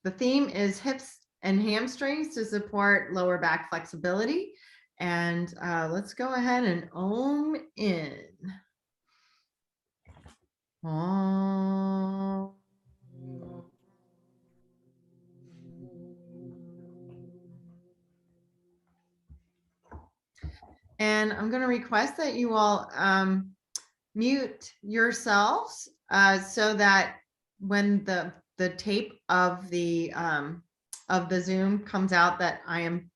the theme is hips and hamstrings to support lower back flexibility. And let's go ahead and Om in. Om. And I'm going to request that you all mute yourselves so that when the tape of the Zoom comes out, that I'm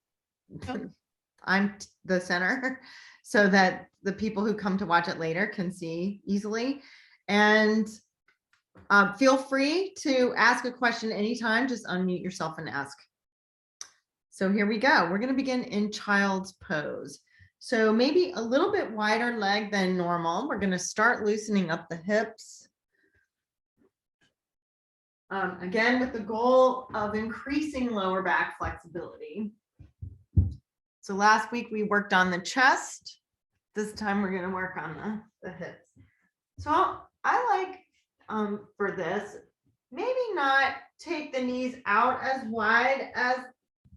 the center, so that the people who come to watch it later can see easily. And feel free to ask a question anytime. Just unmute yourself and ask. So here we go. We're going to begin in child's pose. So maybe a little bit wider leg than normal. We're going to start loosening up the hips. Again, with the goal of increasing lower back flexibility. So last week we worked on the chest. This time we're going to work on the hips. So I like for this, maybe not take the knees out as wide as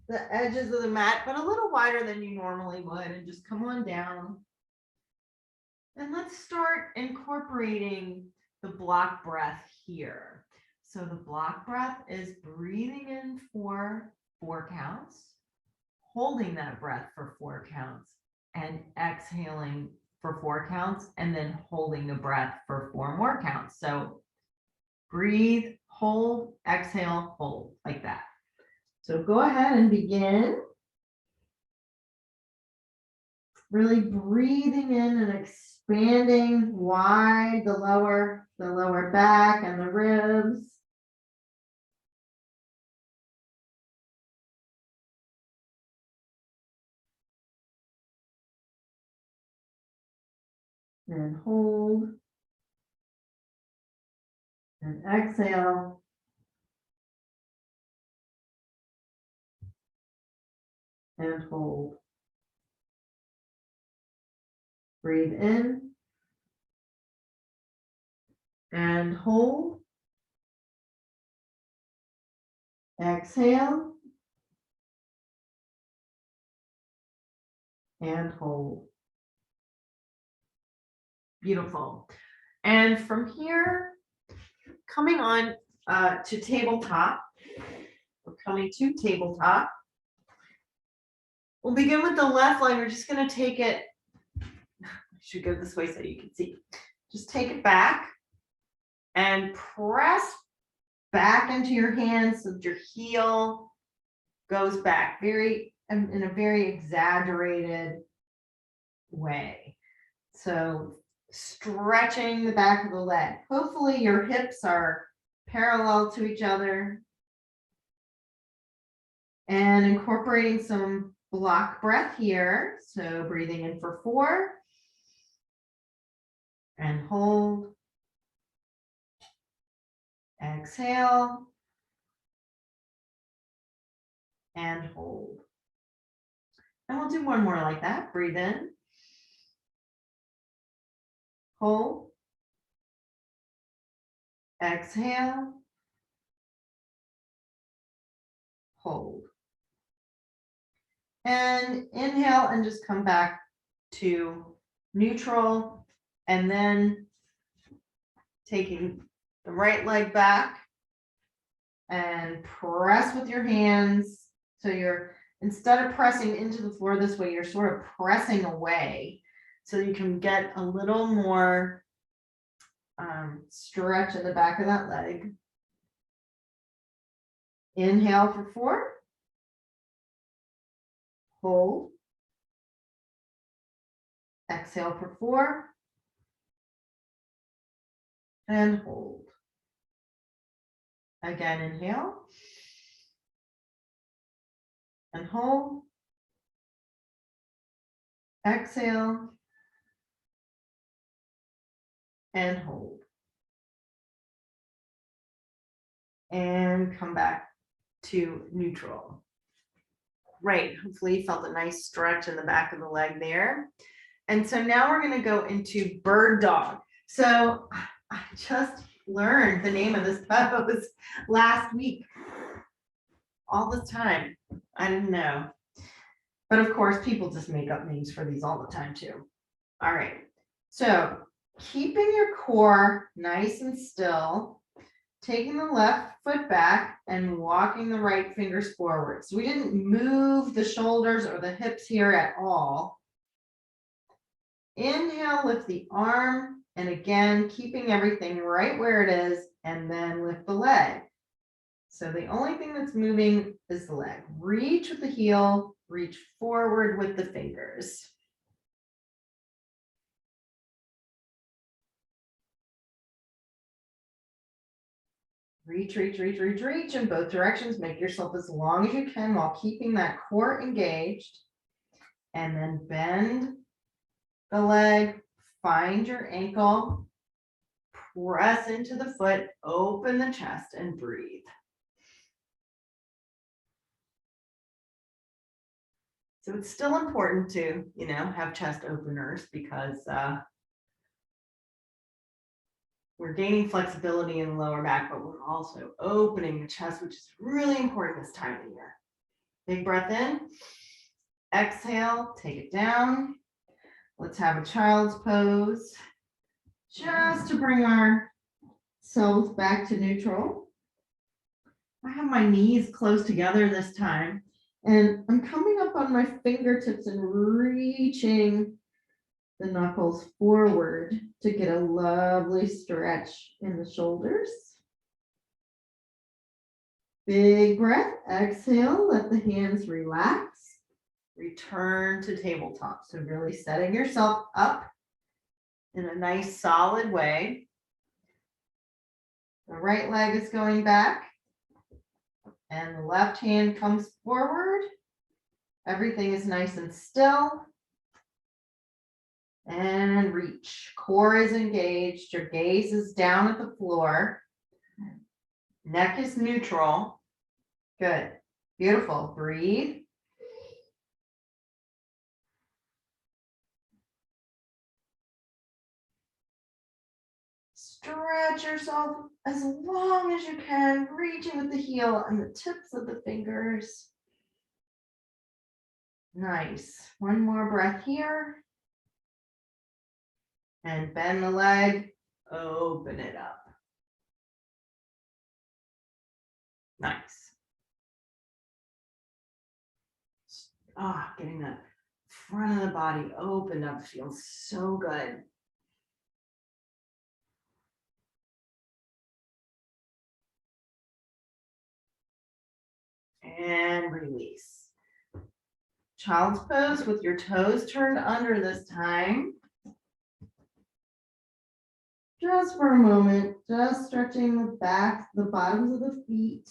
the edges of the mat, but a little wider than you normally would, and just come on down. And let's start incorporating the block breath here. So the block breath is breathing in for 4 counts, holding that breath for 4 counts, and exhaling for 4 counts, and then holding the breath for 4 more counts. So breathe, hold, exhale, hold, like that. So go ahead and begin. Really breathing in and expanding wide the lower back and the ribs. And hold. And exhale. And hold. Breathe in and hold. Exhale and hold. Beautiful. And from here, coming on to tabletop, we're coming to tabletop. We'll begin with the left leg. We're just going to take it. I should go this way so you can see. Just take it back and press back into your hands so that your heel goes back in a very exaggerated way. So stretching the back of the leg. Hopefully your hips are parallel to each other. And incorporating some block breath here. So breathing in for 4. And hold. Exhale. And hold. And we'll do one more like that. Breathe in. Hold. Exhale. Hold. And inhale and just come back to neutral, and then taking the right leg back and press with your hands. So you're, instead of pressing into the floor this way, you're sort of pressing away so you can get a little more stretch in the back of that leg. Inhale for 4. Hold. Exhale for 4. And hold. Again, inhale. And hold. Exhale. And hold. And come back to neutral. Great. Hopefully you felt a nice stretch in the back of the leg there. And so now we're going to go into bird dog. So I just learned the name of this pose last week. all the time. I didn't know. But of course, people just make up names for these all the time too. All right. So keeping your core nice and still, taking the left foot back and walking the right fingers forward. So we didn't move the shoulders or the hips here at all. Inhale, lift the arm, and again, keeping everything right where it is, and then lift the leg. So the only thing that's moving is the leg. Reach with the heel, reach forward with the fingers. Reach, reach, reach, reach, reach in both directions. Make yourself as long as you can while keeping that core engaged. And then bend the leg, find your ankle, press into the foot, open the chest, and breathe. So it's still important to, have chest openers because we're gaining flexibility in the lower back, but we're also opening the chest, which is really important this time of year. Big breath in, exhale, take it down. Let's have a child's pose just to bring ourselves back to neutral. I have my knees close together this time, and I'm coming up on my fingertips and reaching the knuckles forward to get a lovely stretch in the shoulders. Big breath, exhale, let the hands relax. Return to tabletop. So really setting yourself up in a nice solid way. The right leg is going back and the left hand comes forward. Everything is nice and still. And reach. Core is engaged. Your gaze is down at the floor. Neck is neutral. Good. Beautiful. Breathe. Stretch yourself as long as you can, reaching with the heel and the tips of the fingers. Nice. One more breath here. And bend the leg, open it up. Nice. Getting that front of the body opened up feels so good. And release. Child's pose with your toes turned under this time. Just for a moment, just stretching the back, the bottoms of the feet.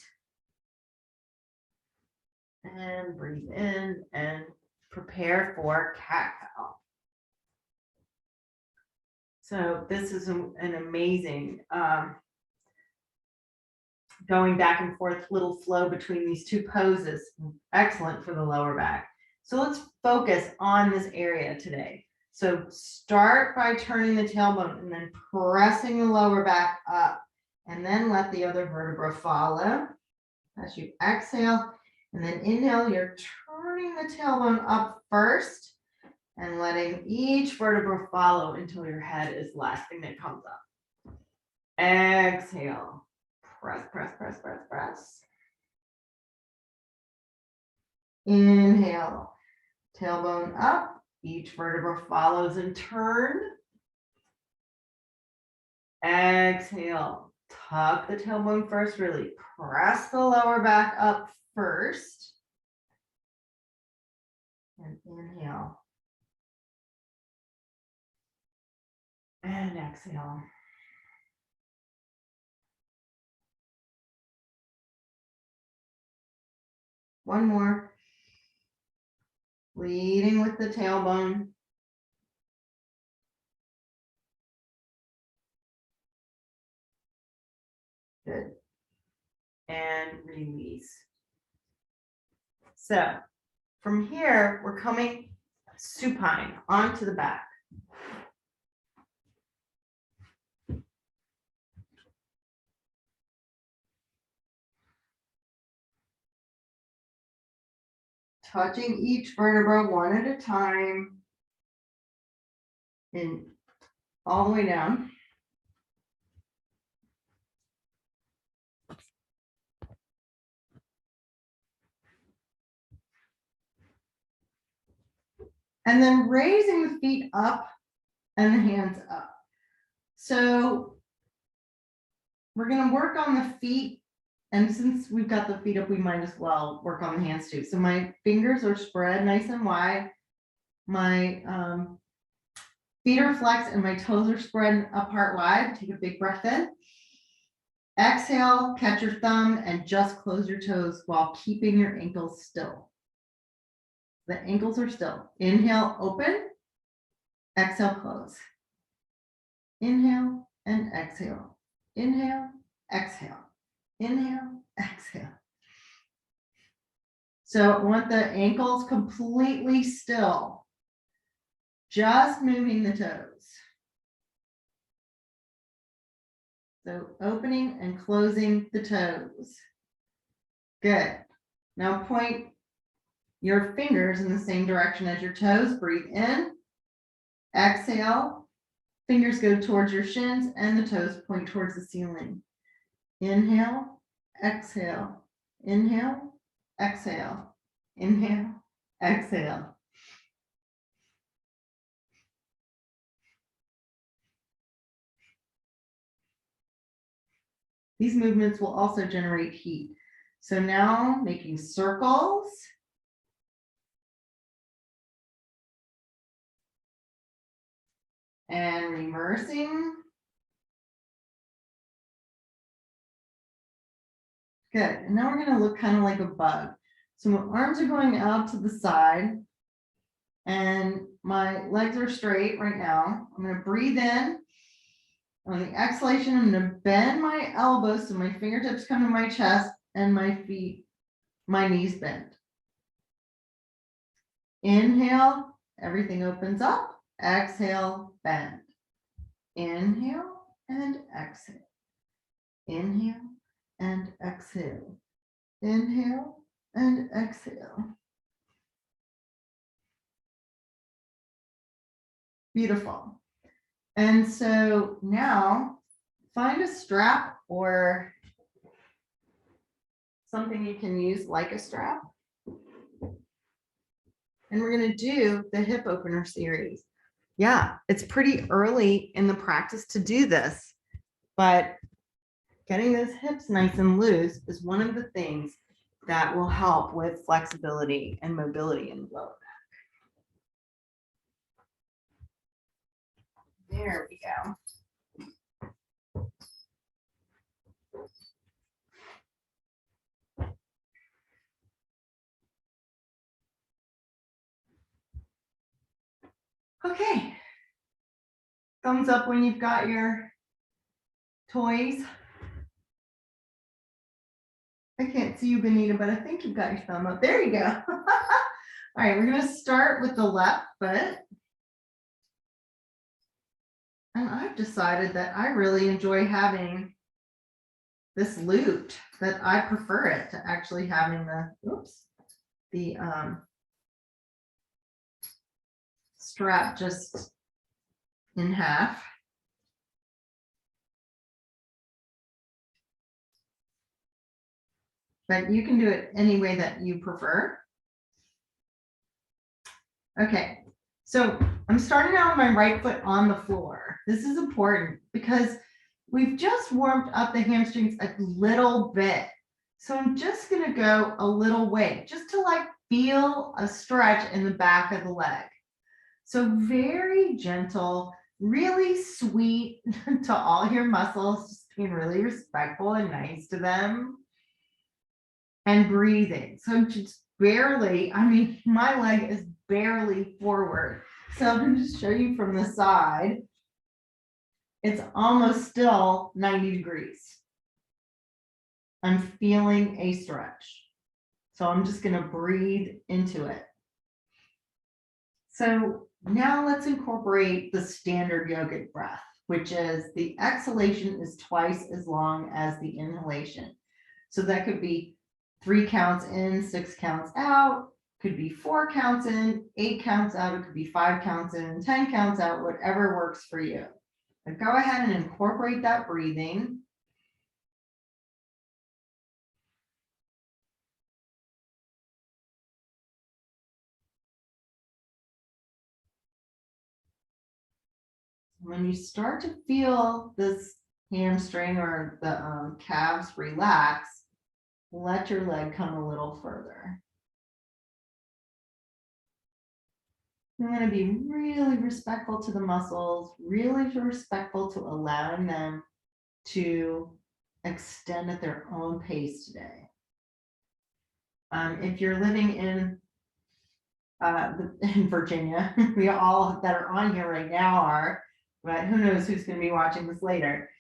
And breathe in and prepare for cat-cow. So this is an amazing going back and forth little flow between these two poses. Excellent for the lower back. So let's focus on this area today. So start by turning the tailbone and then pressing the lower back up, and then let the other vertebra follow as you exhale. And then inhale, you're turning the tailbone up first and letting each vertebra follow until your head is the last thing that comes up. Exhale. Press, press, press, press, press. Inhale. Tailbone up. Each vertebra follows in turn. Exhale. Tuck the tailbone first. Really press the lower back up first. And inhale. And exhale. One more. Leading with the tailbone. Good. And release. So from here, we're coming supine onto the back. touching each vertebra one at a time and all the way down. And then raising the feet up and the hands up. So we're going to work on the feet. And since we've got the feet up, we might as well work on the hands too. So my fingers are spread nice and wide. My feet are flexed and my toes are spread apart wide. Take a big breath in. Exhale, catch your thumb and just close your toes while keeping your ankles still. The ankles are still. Inhale, open. Exhale, close. Inhale and exhale. Inhale, exhale. Inhale, exhale. So I want the ankles completely still. Just moving the toes. So opening and closing the toes. Good. Now point your fingers in the same direction as your toes. Breathe in. Exhale. Fingers go towards your shins and the toes point towards the ceiling. Inhale, exhale. Inhale, exhale. Inhale, exhale. These movements will also generate heat. So now making circles. And reversing. Good. And now we're going to look kind of like a bug. So my arms are going out to the side and my legs are straight right now. I'm going to breathe in. On the exhalation, I'm going to bend my elbows so my fingertips come to my chest and my feet, my knees bend. Inhale, everything opens up. Exhale, bend. Inhale and exhale. Inhale and exhale. Inhale and exhale. Beautiful. And so now find a strap or something you can use like a strap. And we're going to do the hip opener series. Yeah, it's pretty early in the practice to do this, but getting those hips nice and loose is one of the things that will help with flexibility and mobility in the lower back. There we go. Okay. Thumbs up when you've got your toys. I can't see you, Benita, but I think you've got your thumb up. There you go. All right, we're going to start with the left foot. And I've decided that I really enjoy having this looped, that I prefer it to actually having the strap just in half. But you can do it any way that you prefer. Okay, so I'm starting out with my right foot on the floor. This is important because we've just warmed up the hamstrings a little bit. So I'm just going to go a little way just to like feel a stretch in the back of the leg. So very gentle, really sweet to all your muscles, just being really respectful and nice to them. And breathing. So just barely, I mean, my leg is barely forward. So I'm going to just show you from the side. It's almost still 90 degrees. I'm feeling a stretch. So I'm just going to breathe into it. So now let's incorporate the standard yogic breath, which is the exhalation is twice as long as the inhalation. So that could be 3 counts in, 6 counts out, Could be 4 counts in, 8 counts out, it could be 5 counts in, 10 counts out, whatever works for you. But go ahead and incorporate that breathing. When you start to feel this hamstring or the calves relax, let your leg come a little further. You want to be really respectful to the muscles, really respectful to allowing them to extend at their own pace today. If you're living in Virginia, we all that are on here right now are, but who knows who's going to be watching this later.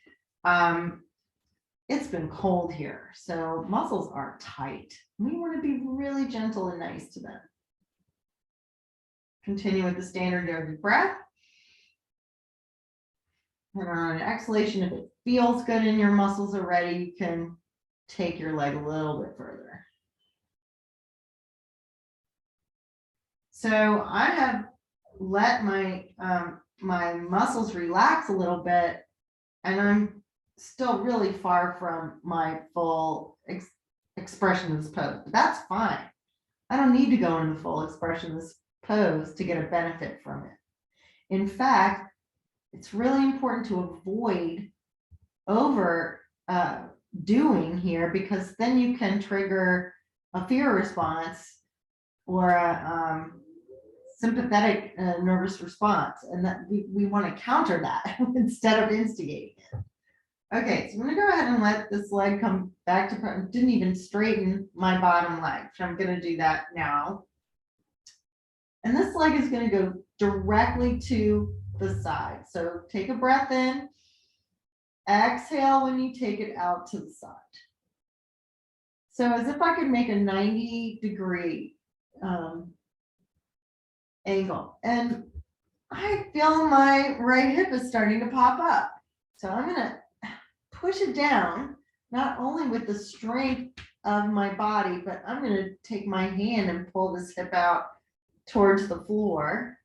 It's been cold here, so muscles are tight. We want to be really gentle and nice to them. Continue with the standard yogic breath. And on an exhalation, if it feels good in your muscles already, you can take your leg a little bit further. So I have let my my muscles relax a little bit, and I'm still really far from my full expression of this pose, but that's fine. I don't need to go into the full expression of this pose to get a benefit from it. In fact, it's really important to avoid over doing here, because then you can trigger a fear response or a sympathetic nervous response, and that we want to counter that instead of instigating it. Okay, so I'm going to go ahead and let this leg come back to, didn't even straighten my bottom leg, so I'm going to do that now. And this leg is going to go directly to the side. So take a breath in, exhale when you take it out to the side. So as if I could make a 90-degree angle. And I feel my right hip is starting to pop up. So I'm going to push it down, not only with the strength of my body, but I'm going to take my hand and pull this hip out towards the floor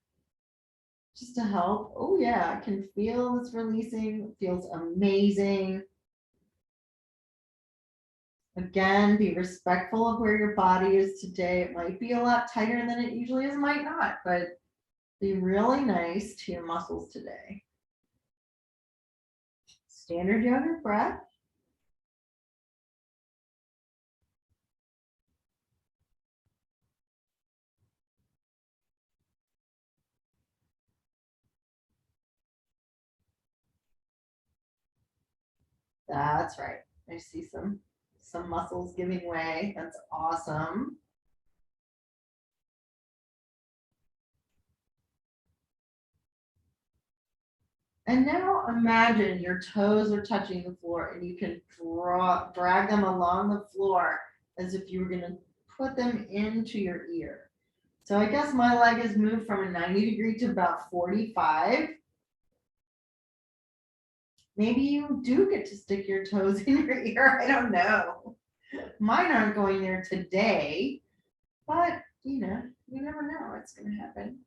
just to help. Oh yeah, I can feel this releasing. It feels amazing. Again, be respectful of where your body is today. It might be a lot tighter than it usually is, might not, but be really nice to your muscles today. Standard yoga breath. That's right. I see some muscles giving way. That's awesome. And now imagine your toes are touching the floor, and you can drag them along the floor as if you were going to put them into your ear. So I guess my leg has moved from a 90-degree to about 45. Maybe you do get to stick your toes in your ear. I don't know. Mine aren't going there today, but you never know what's going to happen.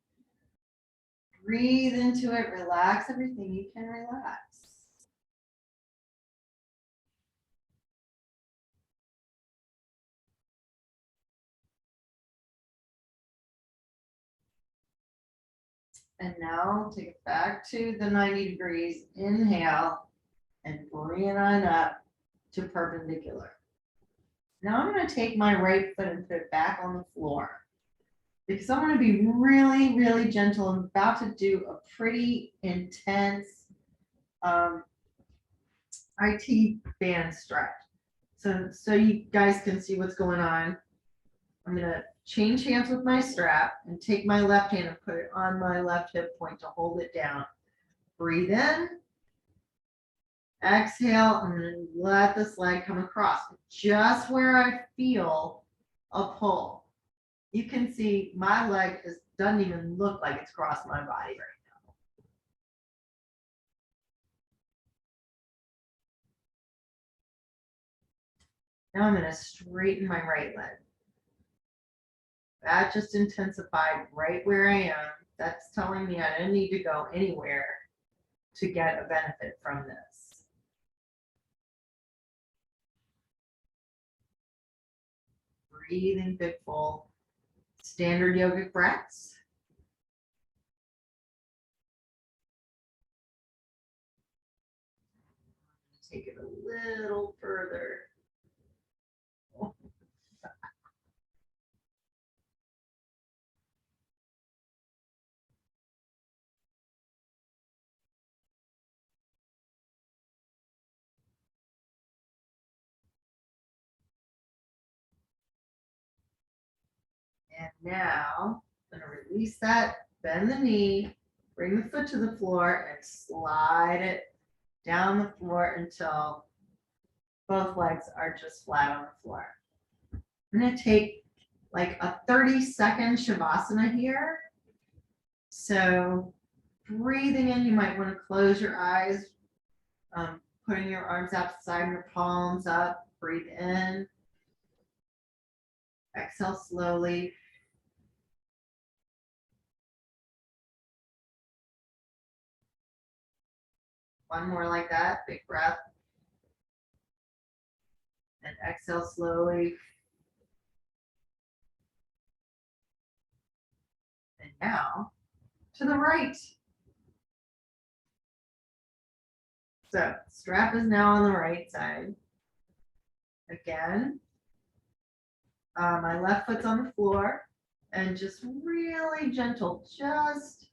Breathe into it, relax everything you can relax. And now take it back to the 90 degrees. Inhale and bring it on up to perpendicular. Now I'm going to take my right foot and put it back on the floor, because I'm going to be really, really gentle. I'm about to do a pretty intense IT band stretch. So you guys can see what's going on. I'm going to change hands with my strap and take my left hand and put it on my left hip point to hold it down. Breathe in. Exhale. I'm going to let this leg come across just where I feel a pull. You can see my leg doesn't even look like it's crossed my body right now. Now I'm going to straighten my right leg. That just intensified right where I am. That's telling me I don't need to go anywhere to get a benefit from this. Breathing big, full, standard yogic breaths. Take it a little further. And now I'm going to release that, bend the knee, bring the foot to the floor, and slide it down the floor until both legs are just flat on the floor. I'm going to take like a 30-second Shavasana here. So breathing in, you might want to close your eyes, putting your arms outside, your palms up, breathe in. Exhale slowly. One more like that, big breath. And exhale slowly. And now to the right. So strap is now on the right side. Again, my left foot's on the floor and just really gentle, just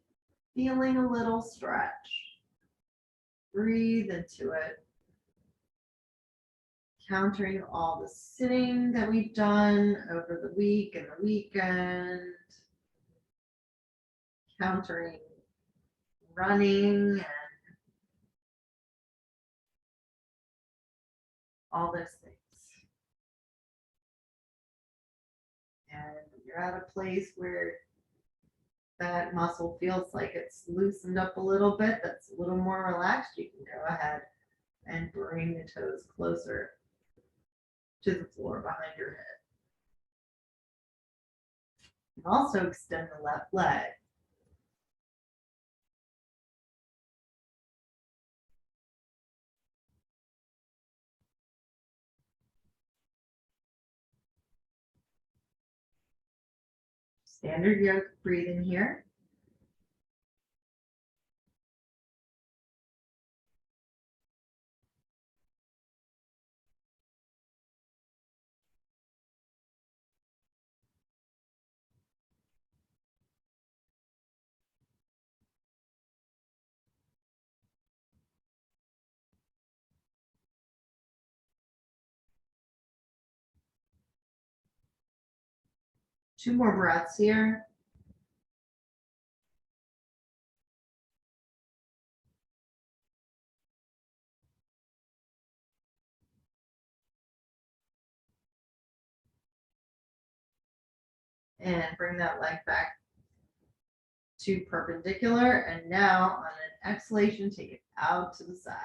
feeling a little stretch. Breathe into it. Countering all the sitting that we've done over the week and the weekend. Countering running and all those things. And you're at a place where that muscle feels like it's loosened up a little bit, that's a little more relaxed, you can go ahead and bring the toes closer to the floor behind your head. You can also extend the left leg. Standard yoga breathing here. Two more breaths here. And bring that leg back to perpendicular. And now on an exhalation, take it out to the side.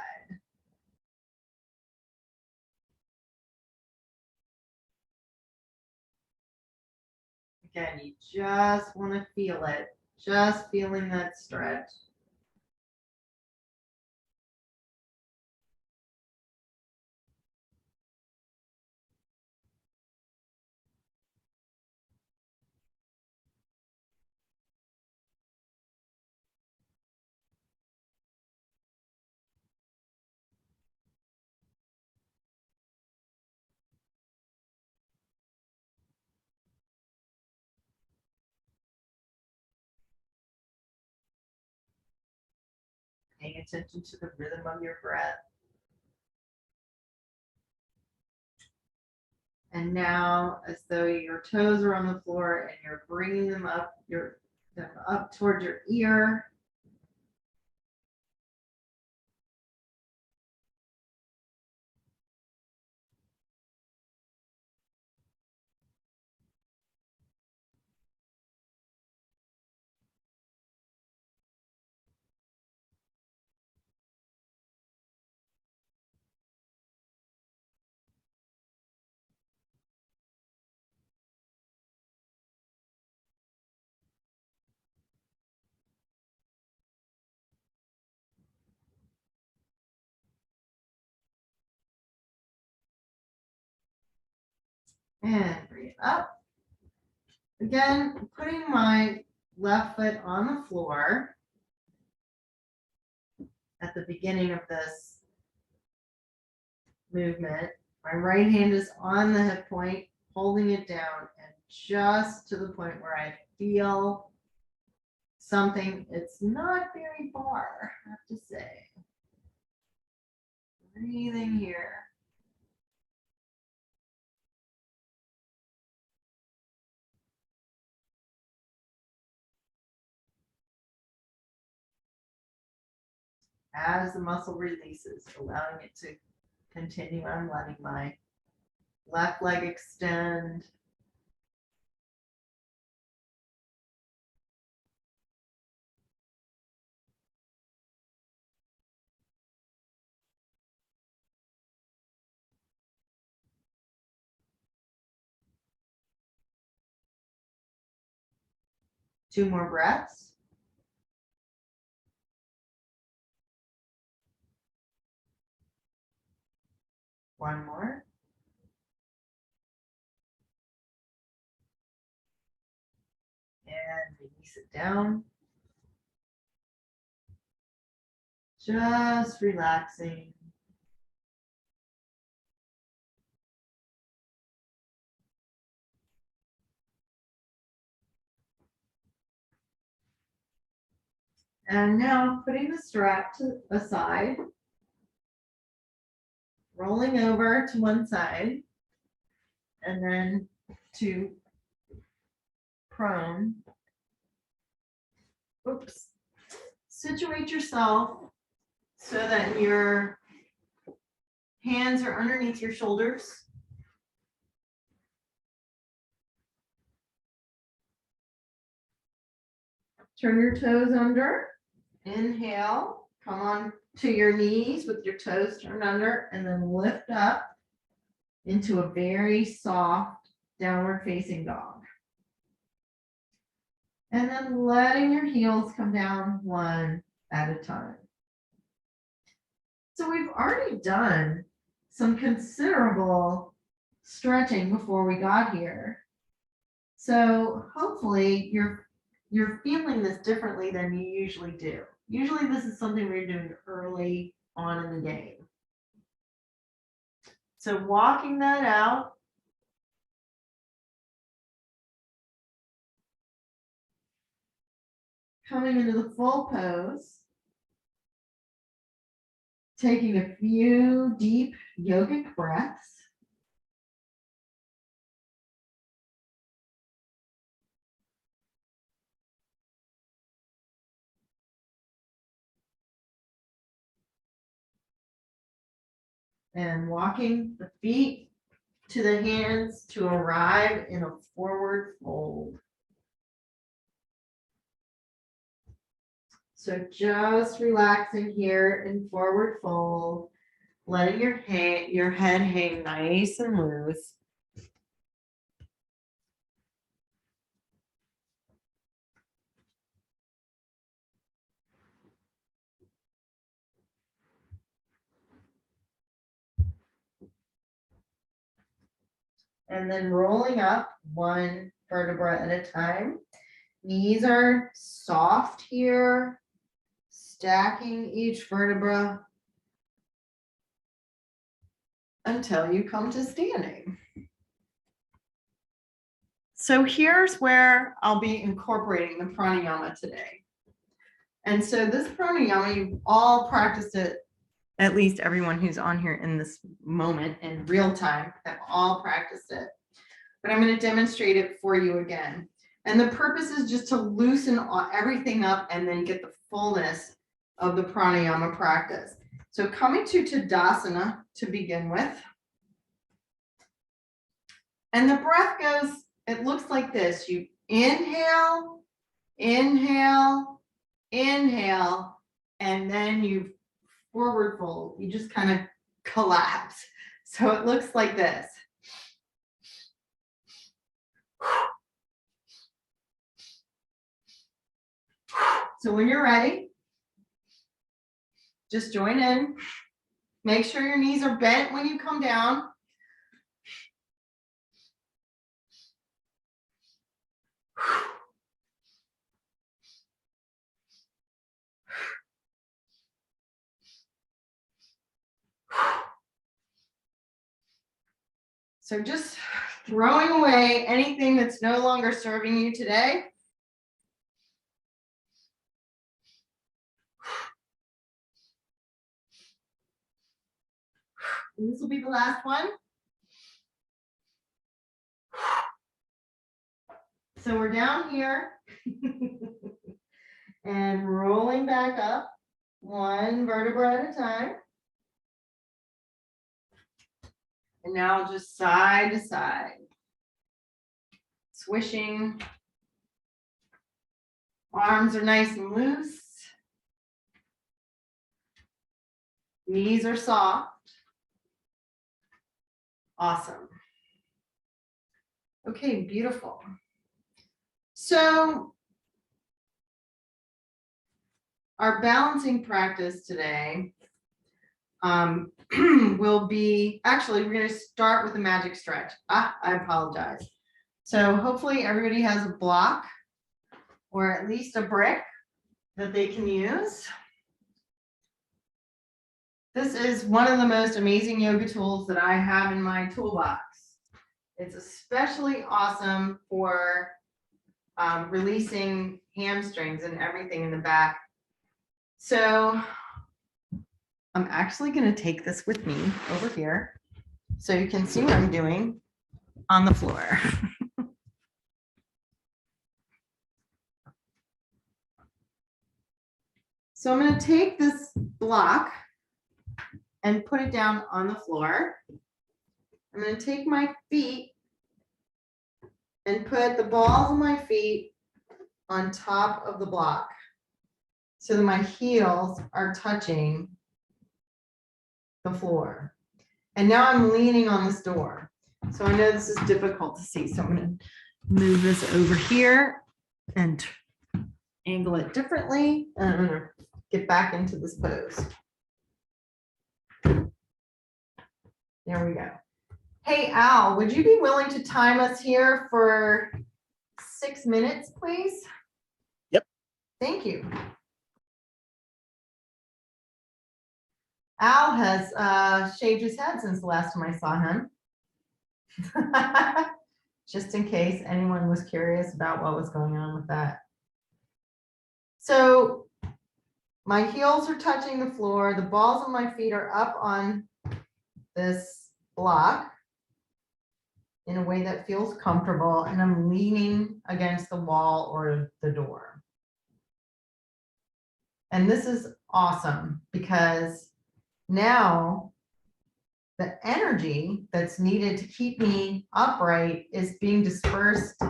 Again, you just want to feel it, just feeling that stretch. Paying attention to the rhythm of your breath. And now, as though your toes are on the floor and you're bringing them up, them up towards your ear. And bring it up. Again, putting my left foot on the floor at the beginning of this movement. My right hand is on the hip point, holding it down, and just to the point where I feel something. It's not very far, I have to say. Breathing here. As the muscle releases, allowing it to continue. I'm letting my left leg extend. Two more breaths. One more. And release it down. Just relaxing. And now putting the strap to aside, rolling over to one side, and then to prone. Oops. Situate yourself so that your hands are underneath your shoulders. Turn your toes under. Inhale, come on to your knees with your toes turned under, and then lift up into a very soft downward facing dog. And then letting your heels come down one at a time. So we've already done some considerable stretching before we got here. So hopefully you're feeling this differently than you usually do. Usually this is something we're doing early on in the game. So walking that out. Coming into the full pose. Taking a few deep yogic breaths. And walking the feet to the hands to arrive in a forward fold. So just relaxing here in forward fold, letting your head hang nice and loose. And then rolling up one vertebra at a time. Knees are soft here, stacking each vertebra until you come to standing. So here's where I'll be incorporating the pranayama today. And so this pranayama, you've all practiced it, at least everyone who's on here in this moment in real time have all practiced it. But I'm going to demonstrate it for you again. And the purpose is just to loosen everything up and then get the fullness of the pranayama practice. So coming to Tadasana to begin with. And the breath goes, it looks like this. You inhale, inhale, inhale, and then you forward fold. You just kind of collapse. So it looks like this. So when you're ready, just join in. Make sure your knees are bent when you come down. So just throwing away anything that's no longer serving you today. And this will be the last one. So we're down here and rolling back up one vertebra at a time. And now just side to side, swishing. Arms are nice and loose. Knees are soft. Awesome. Okay, beautiful. So our balancing practice today will be, actually, we're going to start with a magic stretch. I apologize. So hopefully everybody has a block or at least a brick that they can use. This is one of the most amazing yoga tools that I have in my toolbox. It's especially awesome for releasing hamstrings and everything in the back. So I'm actually going to take this with me over here so you can see what I'm doing on the floor. So I'm going to take this block and put it down on the floor. I'm going to take my feet and put the balls of my feet on top of the block so that my heels are touching the floor. And now I'm leaning on this door. So I know this is difficult to see. So I'm going to move this over here and angle it differently. And I'm going to get back into this pose. There we go. Hey, Al, would you be willing to time us here for 6 minutes, please? Yep. Thank you. Al has shaved his head since the last time I saw him. Just in case anyone was curious about what was going on with that. So my heels are touching the floor. The balls of my feet are up on this block in a way that feels comfortable, and I'm leaning against the wall or the door. And this is awesome because now the energy that's needed to keep me upright is being dispersed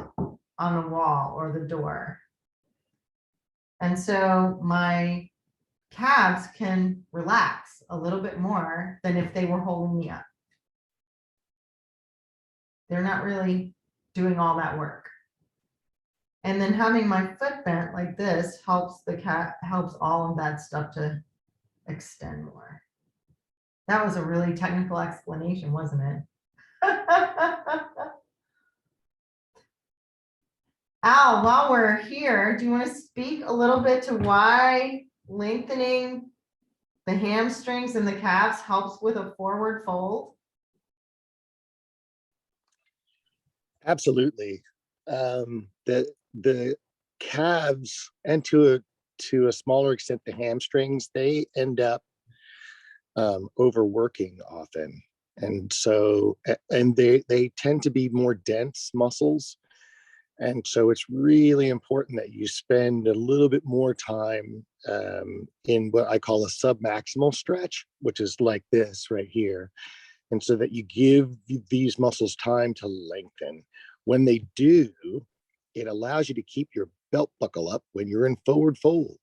on the wall or the door. And so my calves can relax a little bit more than if they were holding me up. They're not really doing all that work. And then having my foot bent like this helps helps all of that stuff to extend more. That was a really technical explanation, wasn't it? Al, while we're here, do you want to speak a little bit to why lengthening the hamstrings and the calves helps with a forward fold? Absolutely. The calves, and to a smaller extent the hamstrings, they end up overworking often, and so they tend to be more dense muscles, and so it's really important that you spend a little bit more time in what I call a submaximal stretch, which is like this right here. And so that you give these muscles time to lengthen. When they do, it allows you to keep your belt buckle up when you're in forward fold.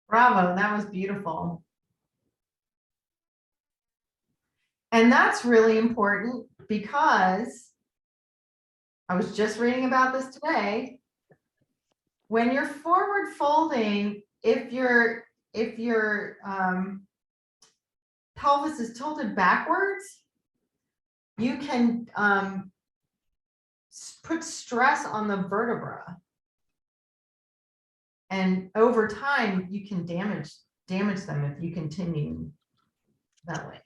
Bravo, that was beautiful. And that's really important because I was just reading about this today. When you're forward folding, if your pelvis is tilted backwards, you can puts stress on the vertebra. And over time, you can damage them if you continue that way.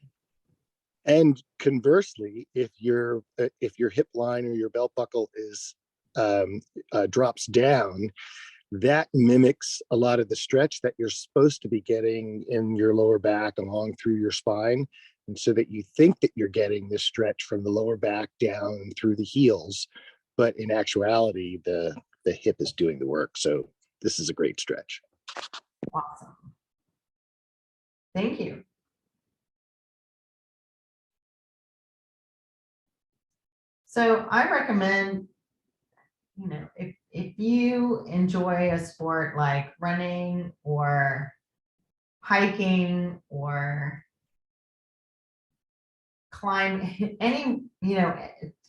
And conversely, if your hip line or your belt buckle is drops down, that mimics a lot of the stretch that you're supposed to be getting in your lower back along through your spine. And so that you think that you're getting this stretch from the lower back down through the heels, but in actuality, the hip is doing the work. So this is a great stretch. Awesome. Thank you. So I recommend, if you enjoy a sport like running or hiking or climbing, any,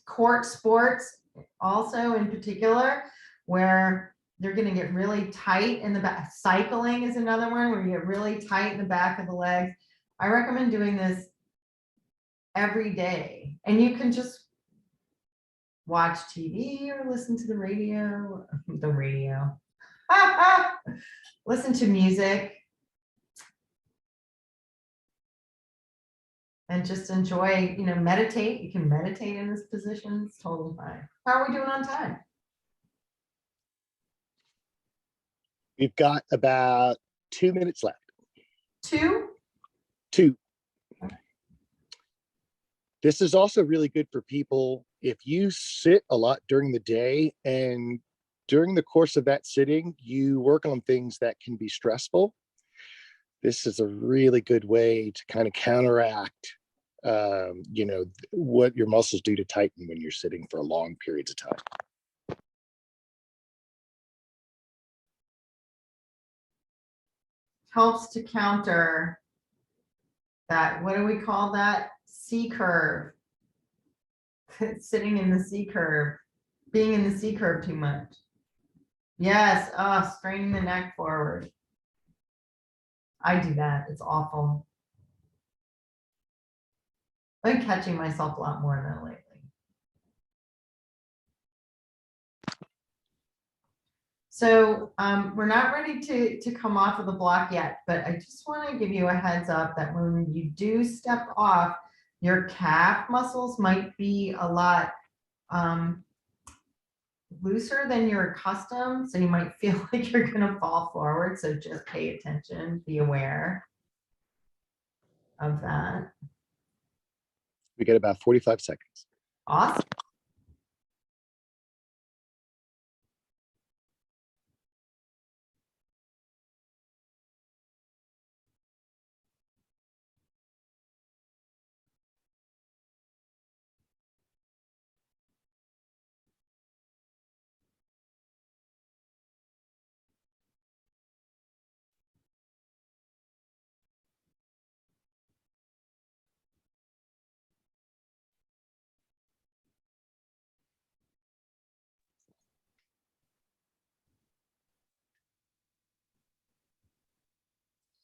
court sports also in particular, where you're going to get really tight in the back. Cycling is another one where you get really tight in the back of the legs. I recommend doing this every day, and you can just watch TV or listen to the radio, listen to music, and just enjoy, meditate. You can meditate in this position. It's totally fine. How are we doing on time? We've got about 2 minutes left. Two? This is also really good for people if you sit a lot during the day, and during the course of that sitting, you work on things that can be stressful. This is a really good way to kind of counteract, what your muscles do to tighten when you're sitting for long periods of time. Helps to counter that, what do we call that? C curve. Sitting in the C curve, being in the C curve too much. Yes, straining the neck forward. I do that. It's awful. I've been catching myself a lot more in that lately. So we're not ready to come off of the block yet, but I just want to give you a heads up that when you do step off, your calf muscles might be a lot looser than you're accustomed. So you might feel like you're going to fall forward. So just pay attention, be aware of that. We get about 45 seconds. Awesome.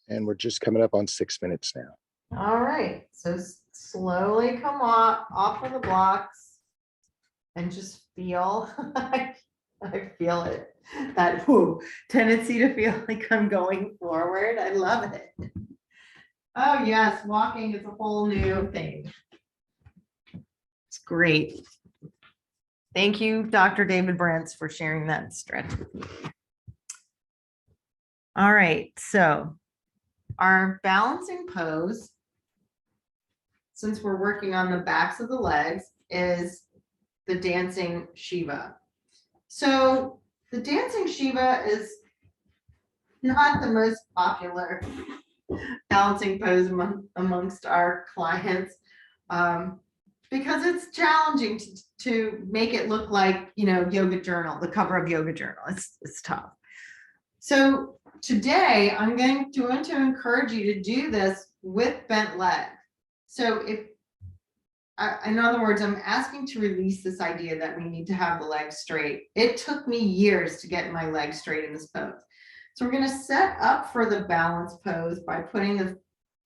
And we're just coming up on 6 minutes now. All right. So slowly come off of the blocks and just feel. I feel it. That tendency to feel like I'm going forward. I love it. Oh yes, walking is a whole new thing. It's great. Thank you, Dr. David Brents, for sharing that stretch with me. All right, so our balancing pose, since we're working on the backs of the legs, is the dancing Shiva. So the dancing Shiva is not the most popular balancing pose amongst our clients, because it's challenging to make it look like, Yoga Journal, the cover of Yoga Journal. It's tough. So today I'm going to encourage you to do this with bent leg. So in other words, I'm asking to release this idea that we need to have the legs straight. It took me years to get my legs straight in this pose. So we're going to set up for the balance pose by putting the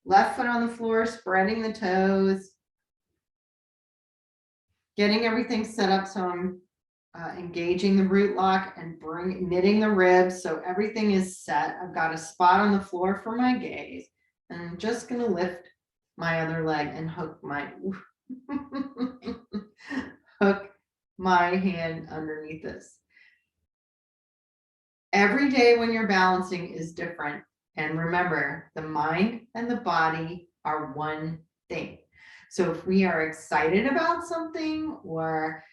left foot on the floor, spreading the toes, getting everything set up so I'm engaging the root lock and knitting the ribs so everything is set. I've got a spot on the floor for my gaze, and I'm just going to lift my other leg and hook my hook my hand underneath this. Every day when you're balancing is different. And remember, the mind and the body are one thing. So if we are excited about something, or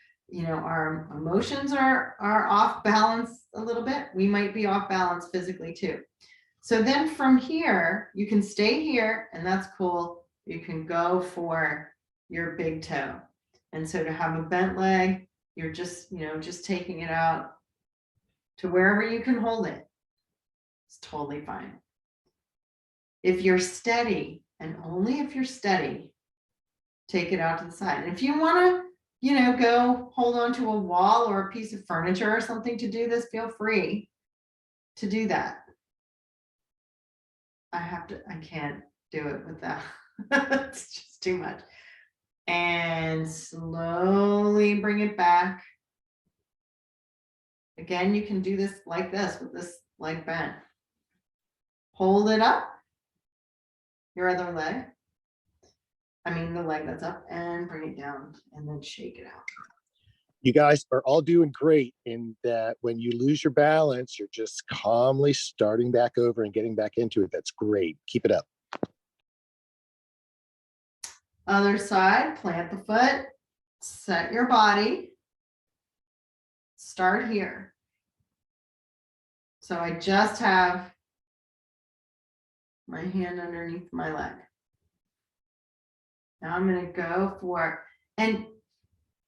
our emotions are off balance a little bit, we might be off balance physically too. So then from here, you can stay here, and that's cool. You can go for your big toe. And so to have a bent leg, you're just taking it out to wherever you can hold it. It's totally fine. If you're steady, and only if you're steady, take it out to the side. And if you want to, go hold on to a wall or a piece of furniture or something to do this, feel free to do that. I can't do it with that. It's just too much. And slowly bring it back. Again, you can do this like this with this leg bent. Hold it up, your other leg. The leg that's up, and bring it down, and then shake it out. You guys are all doing great in that when you lose your balance, you're just calmly starting back over and getting back into it. That's great. Keep it up. Other side, plant the foot, set your body. Start here. So I just have my hand underneath my leg. Now I'm going to go for, and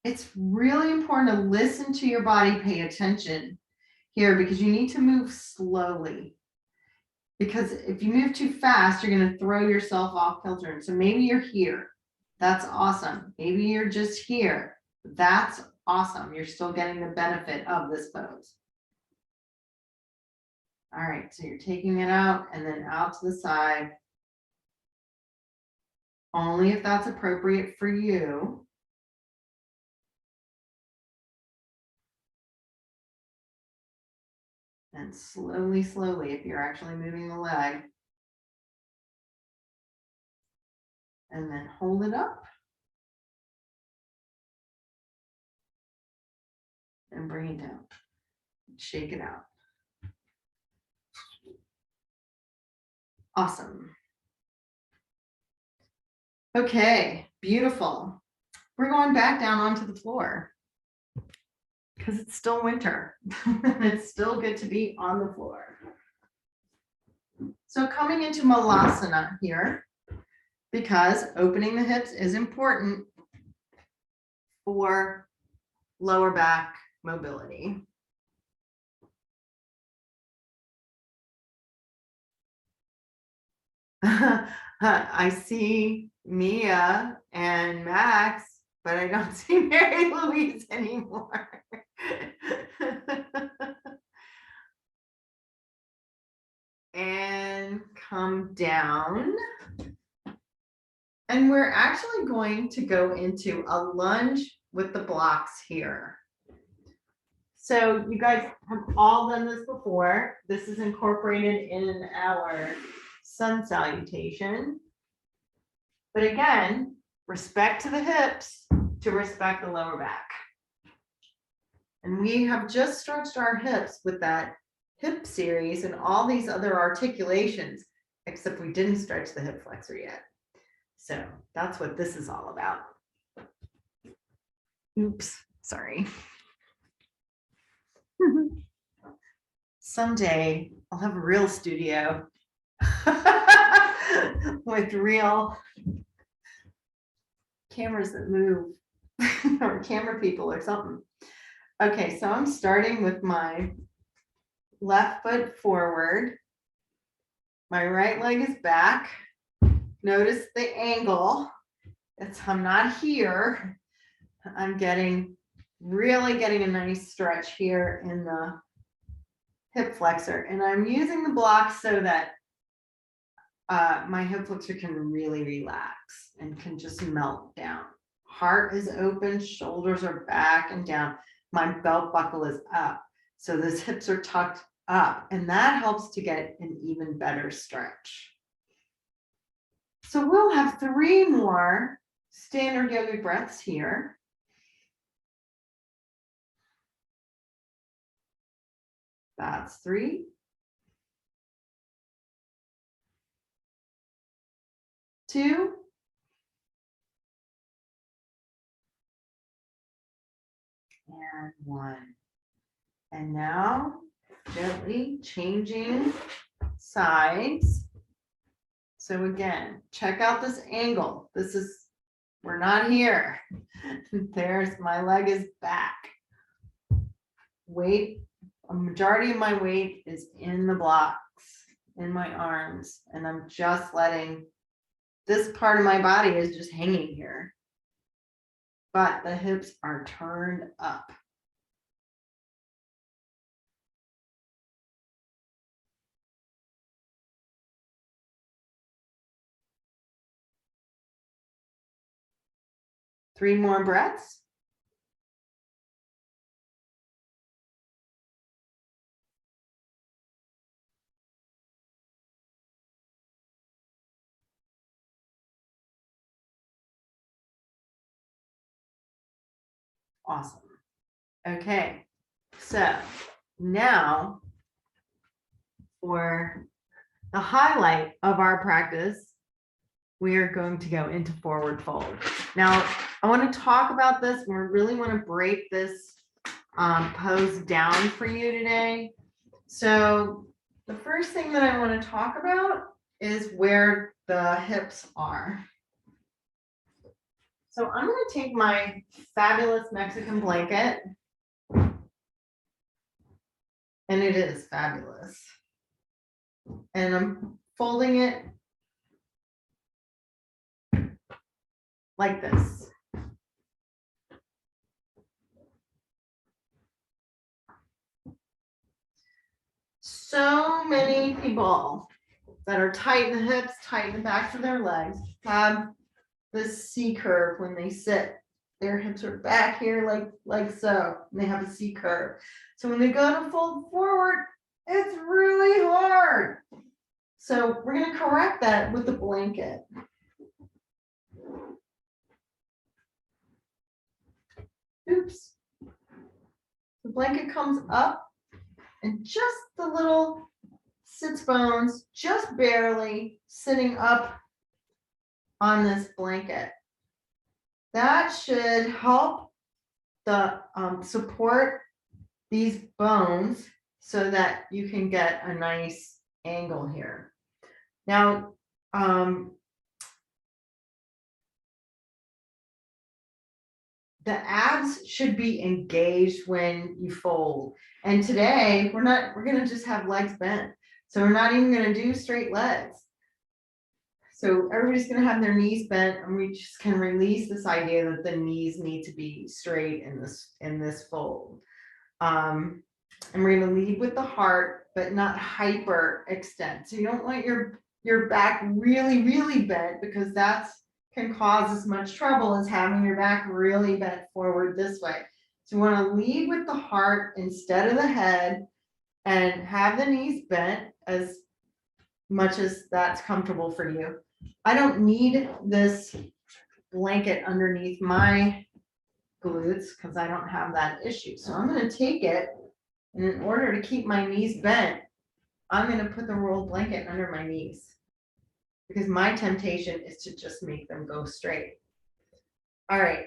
it's really important to listen to your body, pay attention here, because you need to move slowly. Because if you move too fast, you're going to throw yourself off kilter. So maybe you're here. That's awesome. Maybe you're just here. That's awesome. You're still getting the benefit of this pose. All right, so you're taking it out and then out to the side. Only if that's appropriate for you. And slowly, slowly, if you're actually moving the leg. And then hold it up. And bring it down. Shake it out. Awesome. Okay, beautiful. We're going back down onto the floor because it's still winter. It's still good to be on the floor. So coming into Malasana here, because opening the hips is important for lower back mobility. I see Mia and Max, but I don't see Mary Louise anymore. And come down. And we're actually going to go into a lunge with the blocks here. So you guys have all done this before. This is incorporated in our sun salutation. But again, respect to the hips to respect the lower back. And we have just stretched our hips with that hip series and all these other articulations, except we didn't stretch the hip flexor yet. So that's what this is all about. Oops, sorry. Someday I'll have a real studio with real cameras that move or camera people or something. Okay, so I'm starting with my left foot forward. My right leg is back. Notice the angle. I'm not here. I'm really getting a nice stretch here in the hip flexor. And I'm using the block so that my hip flexor can really relax and can just melt down. Heart is open, shoulders are back and down. my belt buckle is up. So those hips are tucked up, and that helps to get an even better stretch. So we'll have 3 more standard yoga breaths here. That's 3. 2. And 1. And now gently changing sides. So again, check out this angle. We're not here. My leg is back. Weight, a majority of my weight is in the blocks, in my arms, and I'm just letting this part of my body is just hanging here. But the hips are turned up. Three more breaths. Awesome. Okay, so now for the highlight of our practice, we are going to go into forward fold. Now, I want to talk about this. We really want to break this pose down for you today. So the first thing that I want to talk about is where the hips are. So I'm going to take my fabulous Mexican blanket, and it is fabulous, and I'm folding it like this. So many people that are tight in the hips, tight in the backs of their legs, have this C curve when they sit. Their hips are back here like so, and they have a C curve. So when they go to fold forward, it's really hard. So we're going to correct that with the blanket. Oops. The blanket comes up, and just the little sits bones, just barely sitting up on this blanket. That should help the support these bones so that you can get a nice angle here. Now, the abs should be engaged when you fold. And today we're going to just have legs bent. So we're not even going to do straight legs. So everybody's going to have their knees bent, and we just can release this idea that the knees need to be straight in this fold. And we're going to lead with the heart, but not hyper extend. So you don't want your back really, really bent, because that can cause as much trouble as having your back really bent forward this way. So you want to lead with the heart instead of the head, and have the knees bent as much as that's comfortable for you. I don't need this blanket underneath my glutes because I don't have that issue. So I'm going to take it, and in order to keep my knees bent, I'm going to put the rolled blanket under my knees, because my temptation is to just make them go straight. All right.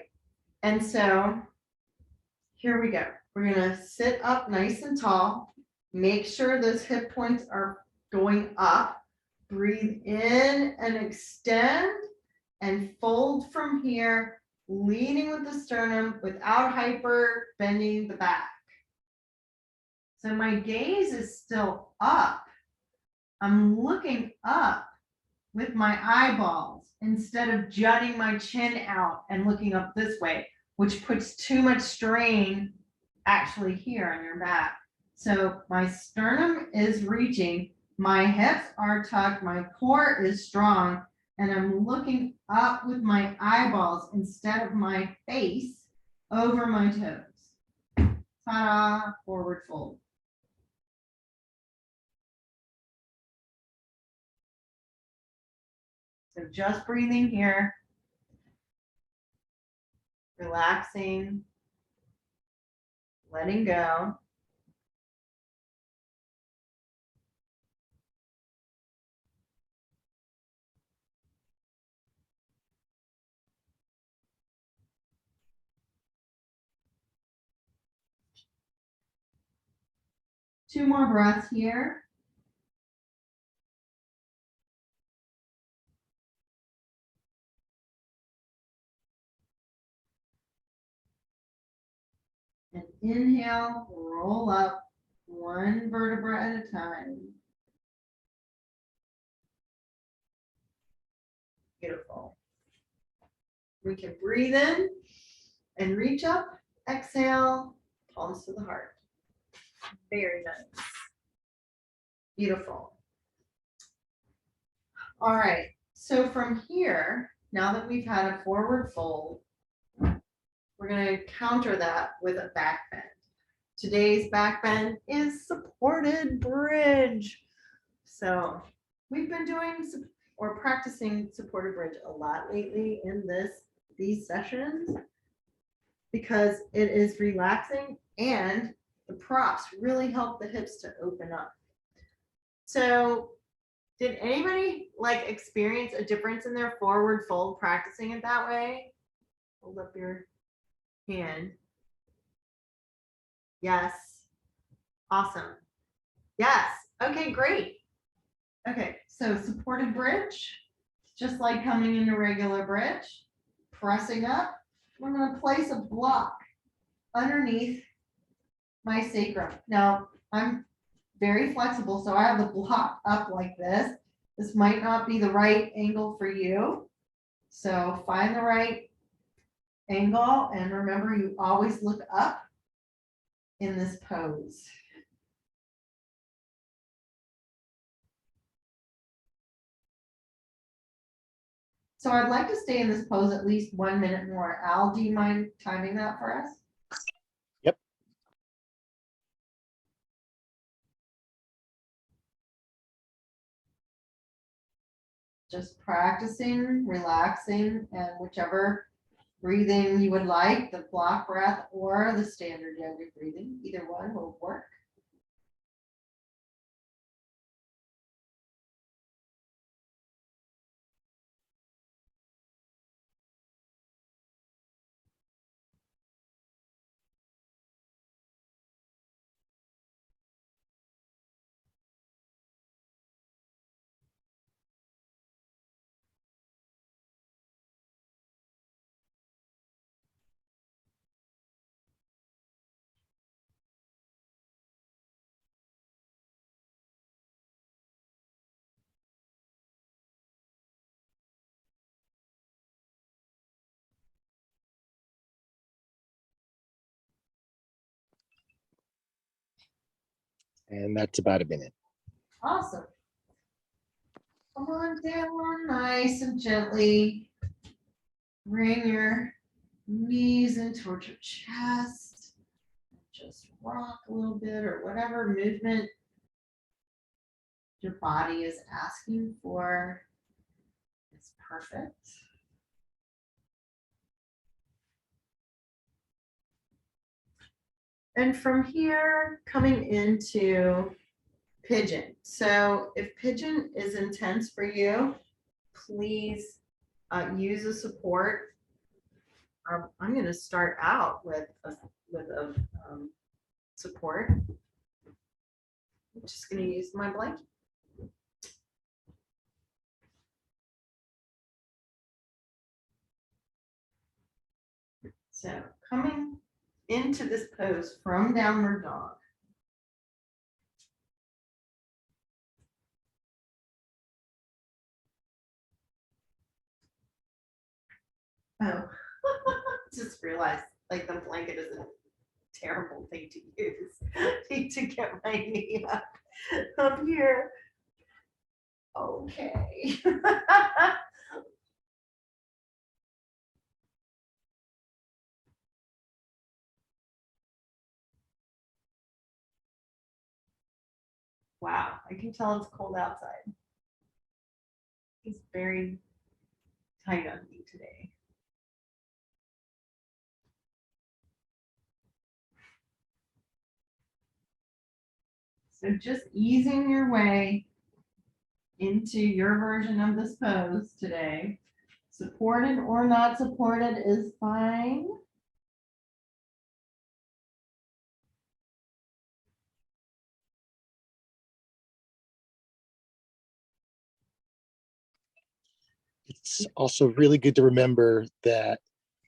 And so here we go. We're going to sit up nice and tall. Make sure those hip points are going up. Breathe in and extend, and fold from here, leading with the sternum without hyper bending the back. So my gaze is still up. I'm looking up with my eyeballs instead of jutting my chin out and looking up this way, which puts too much strain actually here on your back. So my sternum is reaching, my hips are tucked, my core is strong, and I'm looking up with my eyeballs instead of my face over my toes. Ta-da, forward fold. So just breathing here, relaxing, letting go. Two more breaths here. And inhale, roll up one vertebra at a time. Beautiful. We can breathe in and reach up. Exhale, palms to the heart. Very nice. Beautiful. All right. So from here, now that we've had a forward fold, we're going to counter that with a back bend. Today's back bend is supported bridge. So we've been doing or practicing supported bridge a lot lately in these sessions because it is relaxing and the props really help the hips to open up. So did anybody like experience a difference in their forward fold practicing it that way? Hold up your hand. Yes. Awesome. Yes. Okay, great. Okay, so supported bridge, just like coming into regular bridge, pressing up. I'm going to place a block underneath my sacrum. Now, I'm very flexible, so I have the block up like this. This might not be the right angle for you. So find the right angle, and remember, you always look up in this pose. So I'd like to stay in this pose at least 1 minute more. Al, do you mind timing that for us? Yep. Just practicing, relaxing, and whichever breathing you would like, the block breath or the standard yoga breathing, either one will work. And that's about a minute. Awesome. Come on down nice and gently. Bring your knees in towards your chest. Just rock a little bit or whatever movement your body is asking for. It's perfect. And from here, coming into pigeon. So if pigeon is intense for you, please use a support. I'm going to start out with a support. I'm just going to use my blanket. So coming into this pose from downward dog. Oh, just realized like the blanket is a terrible thing to use. Need to get my knee up here. Okay. Wow, I can tell it's cold outside. It's very tight on me today. So just easing your way into your version of this pose today. Supported or not supported is fine. It's also really good to remember that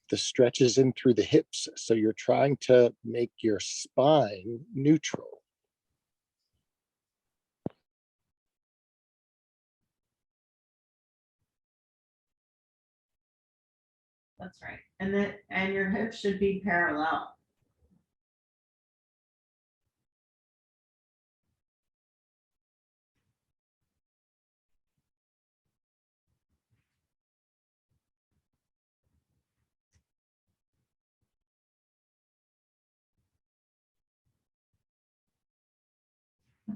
the stretch is in through the hips. So you're trying to make your spine neutral. That's right. And your hips should be parallel.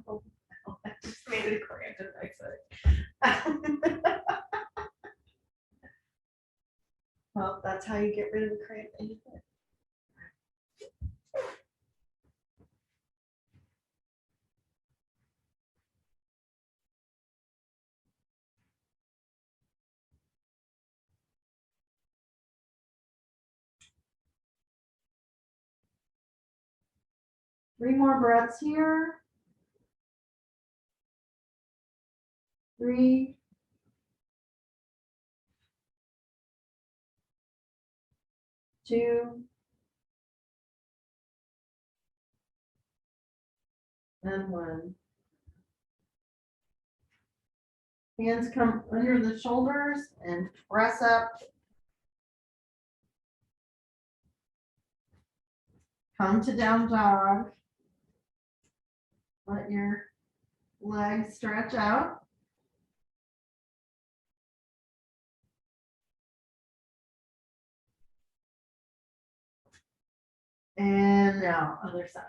Oh, I just made a cramp in my foot. Well, that's how you get rid of the cramp in your foot. Three more breaths here. 3, 2, and 1. Hands come under the shoulders and press up. Come to down dog. Let your legs stretch out. And now other side.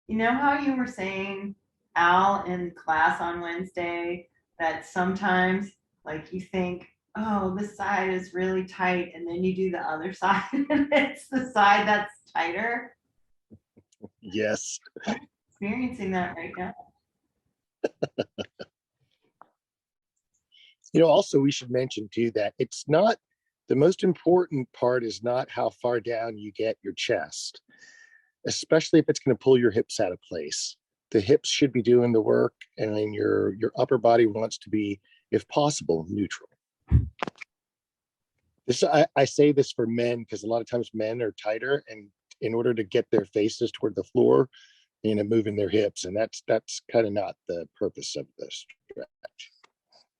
You know how you were saying, Al, in class on Wednesday, that sometimes like you think, oh, this side is really tight, and then you do the other side and it's the side that's tighter? Yes. Experiencing that right now. Also we should mention too that it's not, the most important part is not how far down you get your chest, especially if it's going to pull your hips out of place. The hips should be doing the work, and then your upper body wants to be, if possible, neutral. I say this for men because a lot of times men are tighter, and in order to get their faces toward the floor, moving their hips, and that's kind of not the purpose of this stretch.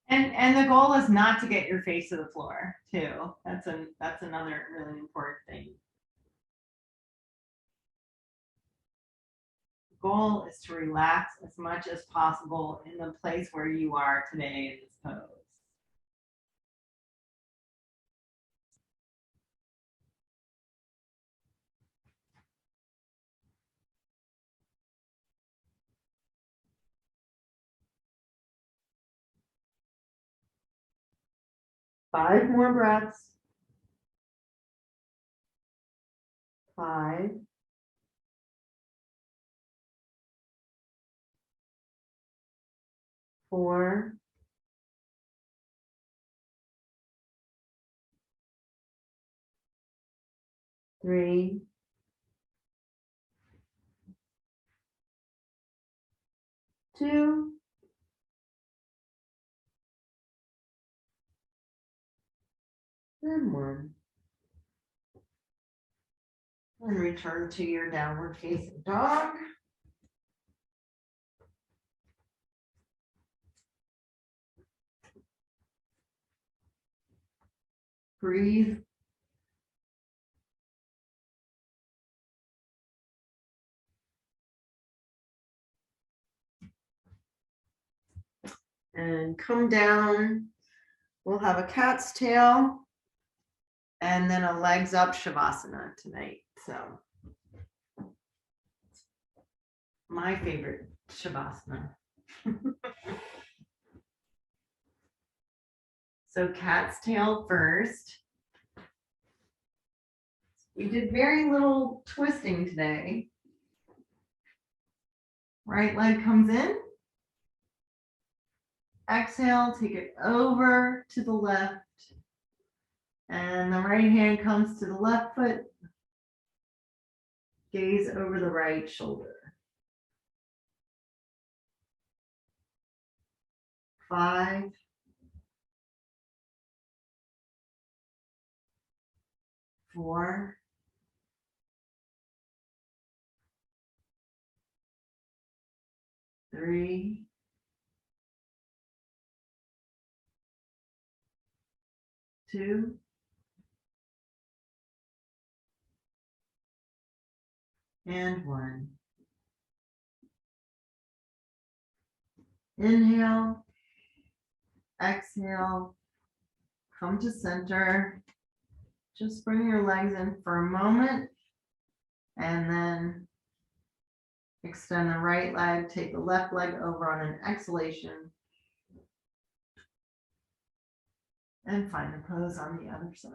And the goal is not to get your face to the floor too. That's another really important thing. The goal is to relax as much as possible in the place where you are today in this pose. Five more breaths. 5, 4, 3, 2, and 1. And return to your downward facing dog. Breathe. and come down. We'll have a cat's tail and then a legs up Shavasana tonight. So my favorite Shavasana. So cat's tail first. We did very little twisting today. Right leg comes in. Exhale, take it over to the left. And the right hand comes to the left foot. Gaze over the right shoulder. 5. 4. 3. 2. And 1. Inhale, exhale, come to center. Just bring your legs in for a moment and then extend the right leg, take the left leg over on an exhalation and find the pose on the other side.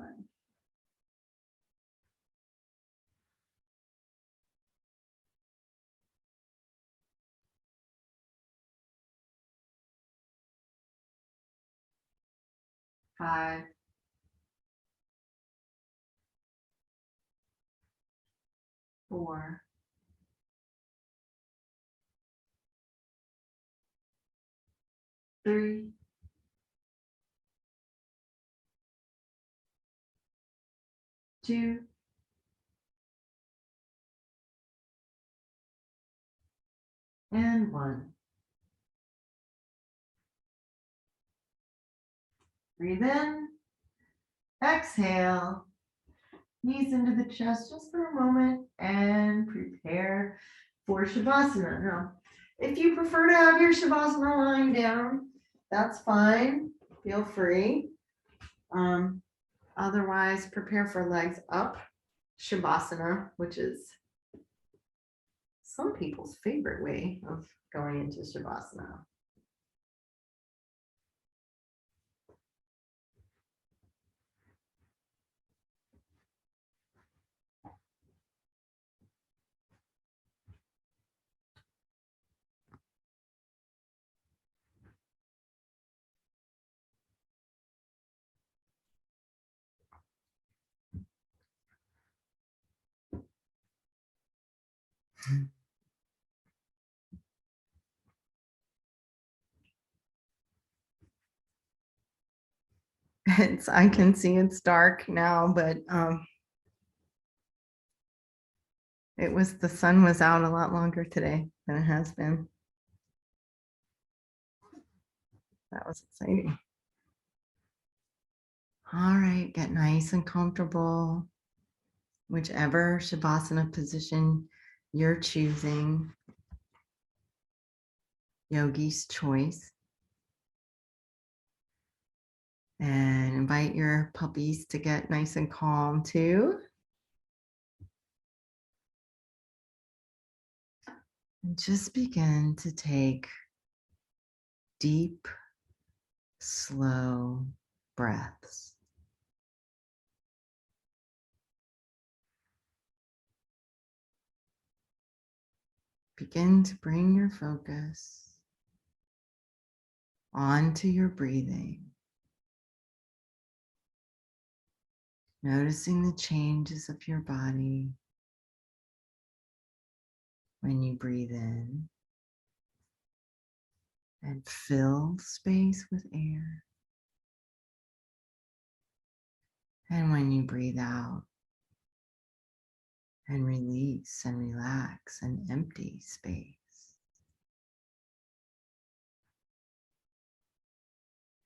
Five, 4, 3, 2, and 1. Breathe in, exhale, knees into the chest just for a moment and prepare for Shavasana. Now, if you prefer to have your Shavasana lying down, that's fine. Feel free. Otherwise, prepare for legs up Shavasana, which is some people's favorite way of going into Shavasana. I can see it's dark now, but the sun was out a lot longer today than it has been. That was exciting. All right, get nice and comfortable, whichever Shavasana position you're choosing, yogi's choice. And invite your puppies to get nice and calm too. And just begin to take deep, slow breaths. Begin to bring your focus onto your breathing. Noticing the changes of your body when you breathe in and fill space with air. And when you breathe out and release and relax and empty space.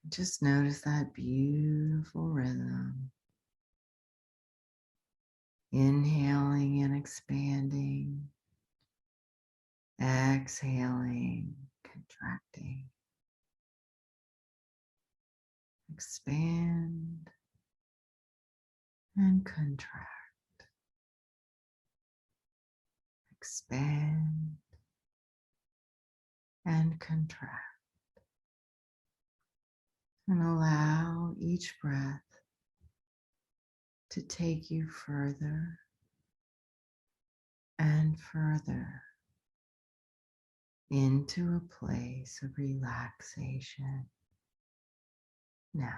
Just notice that beautiful rhythm. Inhaling and expanding. Exhaling, contracting. Expand and contract. Expand and contract. And allow each breath to take you further and further into a place of relaxation now.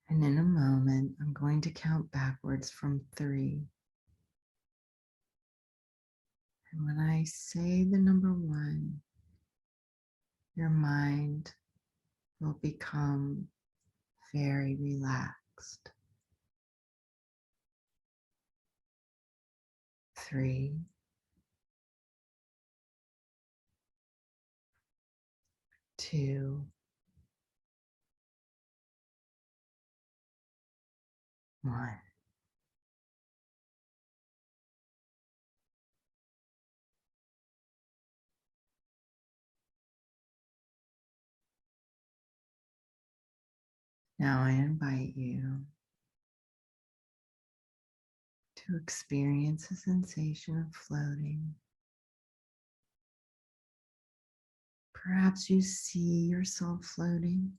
And in a moment, I'm going to count backwards from 3. And when I say the number 1, your mind will become very relaxed. 3, 2, 1. Now I invite you to experience a sensation of floating. Perhaps you see yourself floating.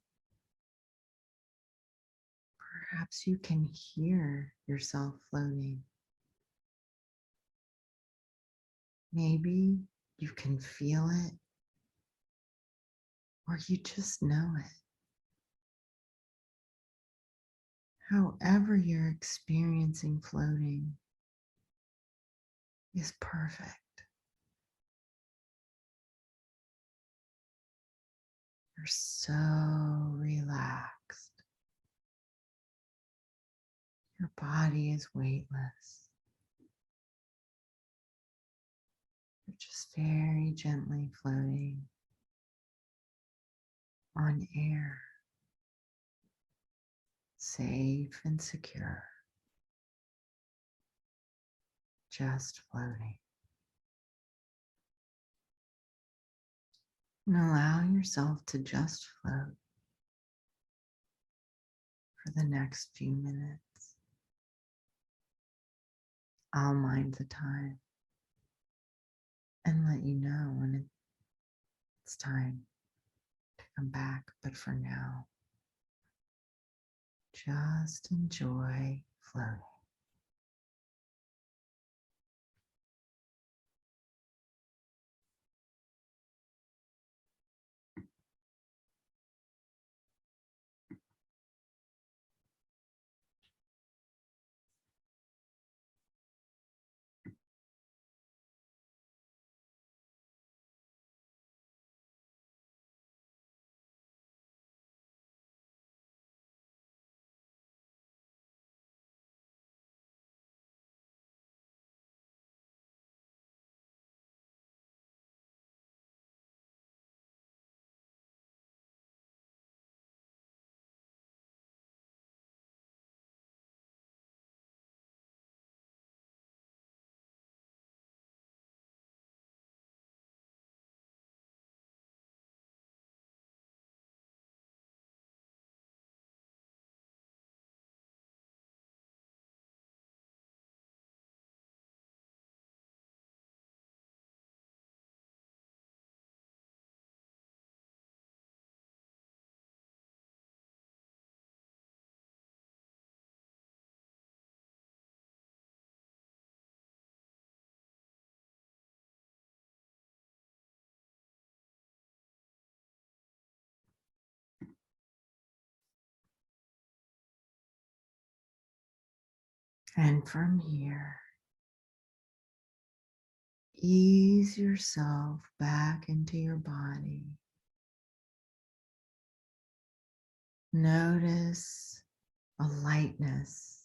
Perhaps you can hear yourself floating. Maybe you can feel it, or you just know it. However you're experiencing floating is perfect. You're so relaxed. Your body is weightless. You're just very gently floating on air, safe and secure, just floating. And allow yourself to just float for the next few minutes. I'll mind the time and let you know when it's time to come back. But for now, just enjoy floating. And from here, ease yourself back into your body. Notice a lightness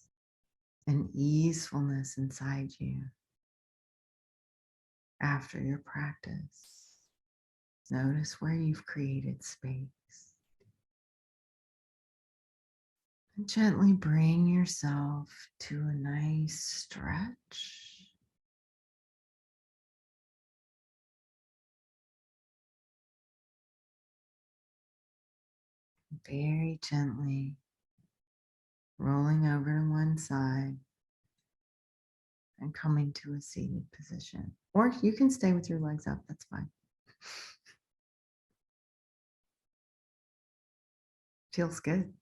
and easefulness inside you after your practice. Notice where you've created space. And gently bring yourself to a nice stretch. Very gently rolling over to one side and coming to a seated position. Or you can stay with your legs up, that's fine. Feels good.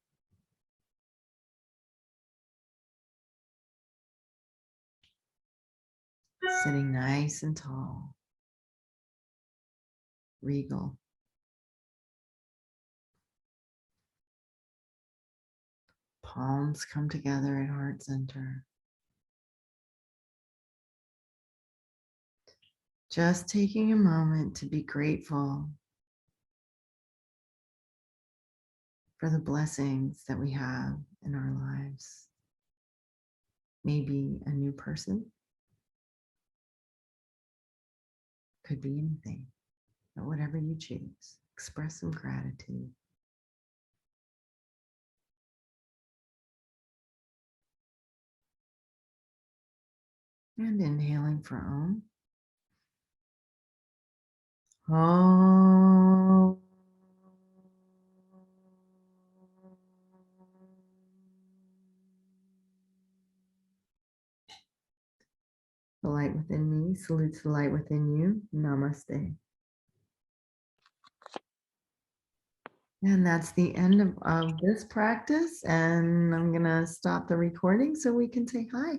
Sitting nice and tall, regal. Palms come together at heart center. Just taking a moment to be grateful for the blessings that we have in our lives. Maybe a new person, could be anything, but whatever you choose, express some gratitude. And inhaling for Om. Om. The light within me salutes the light within you. Namaste. And that's the end of this practice. And I'm going to stop the recording so we can say hi.